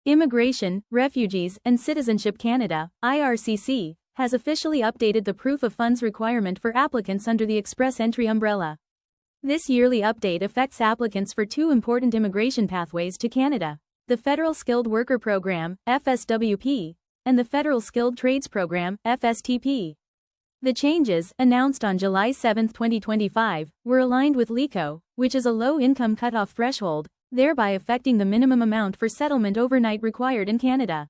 Immigration, Refugees, and Citizenship Canada, IRCC, has officially updated the proof of funds requirement for applicants under the Express Entry umbrella. This yearly update affects applicants for two important immigration pathways to Canada: the Federal Skilled Worker Program, FSWP, and the Federal Skilled Trades Program, FSTP. The changes, announced on July 7, 2025, were aligned with LICO, which is a low-income cutoff threshold, thereby affecting the minimum amount for settlement overnight required in Canada.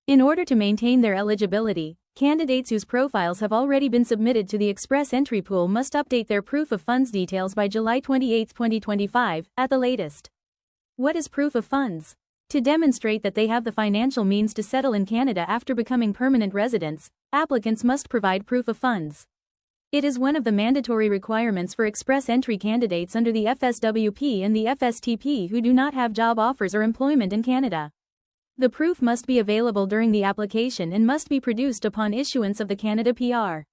In order to maintain their eligibility, candidates whose profiles have already been submitted to the Express Entry pool must update their proof of funds details by July 28, 2025, at the latest. What is proof of funds? To demonstrate that they have the financial means to settle in Canada after becoming permanent residents, applicants must provide proof of funds. It is one of the mandatory requirements for Express Entry candidates under the FSWP and the FSTP who do not have job offers or employment in Canada. The proof must be available during the application and must be produced upon issuance of the Canada PR.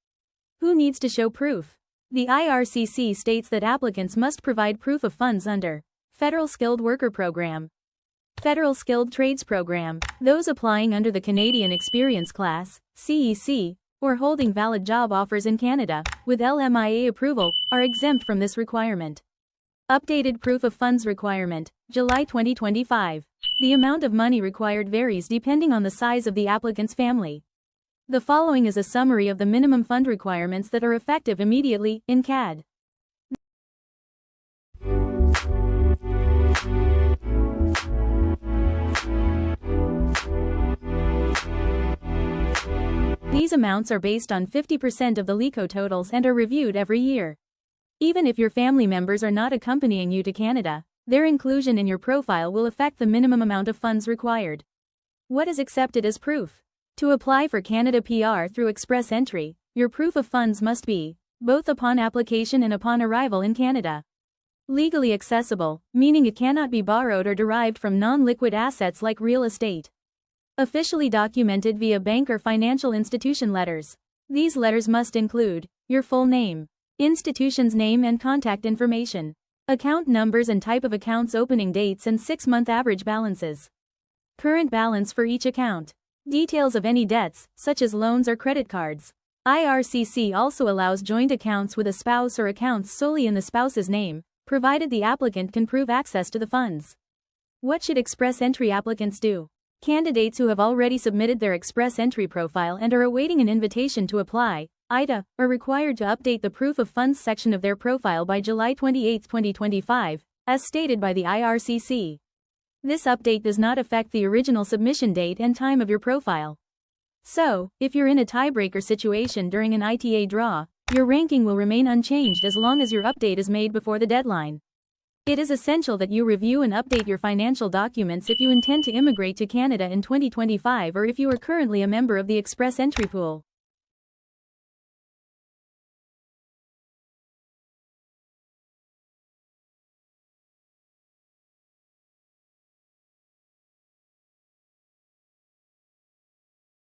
Who needs to show proof? The IRCC states that applicants must provide proof of funds under Federal Skilled Worker Program, Federal Skilled Trades Program. Those applying under the Canadian Experience Class, CEC, or holding valid job offers in Canada, with LMIA approval, are exempt from this requirement. Updated Proof of Funds Requirement, July 2025. The amount of money required varies depending on the size of the applicant's family. The following is a summary of the minimum fund requirements that are effective immediately, in CAD. These amounts are based on 50% of the LICO totals and are reviewed every year. Even if your family members are not accompanying you to Canada, their inclusion in your profile will affect the minimum amount of funds required. What is accepted as proof? To apply for Canada PR through Express Entry, your proof of funds must be both upon application and upon arrival in Canada. Legally accessible, meaning it cannot be borrowed or derived from non-liquid assets like real estate. Officially documented via bank or financial institution letters. These letters must include your full name, institution's name and contact information, account numbers and type of accounts, opening dates and 6-month average balances, current balance for each account, details of any debts, such as loans or credit cards. IRCC also allows joint accounts with a spouse or accounts solely in the spouse's name, provided the applicant can prove access to the funds. What should Express Entry applicants do? Candidates who have already submitted their Express Entry profile and are awaiting an invitation to apply, IDA, are required to update the Proof of Funds section of their profile by July 28, 2025, as stated by the IRCC. This update does not affect the original submission date and time of your profile. So, if you're in a tiebreaker situation during an ITA draw, your ranking will remain unchanged as long as your update is made before the deadline. It is essential that you review and update your financial documents if you intend to immigrate to Canada in 2025 or if you are currently a member of the Express Entry pool.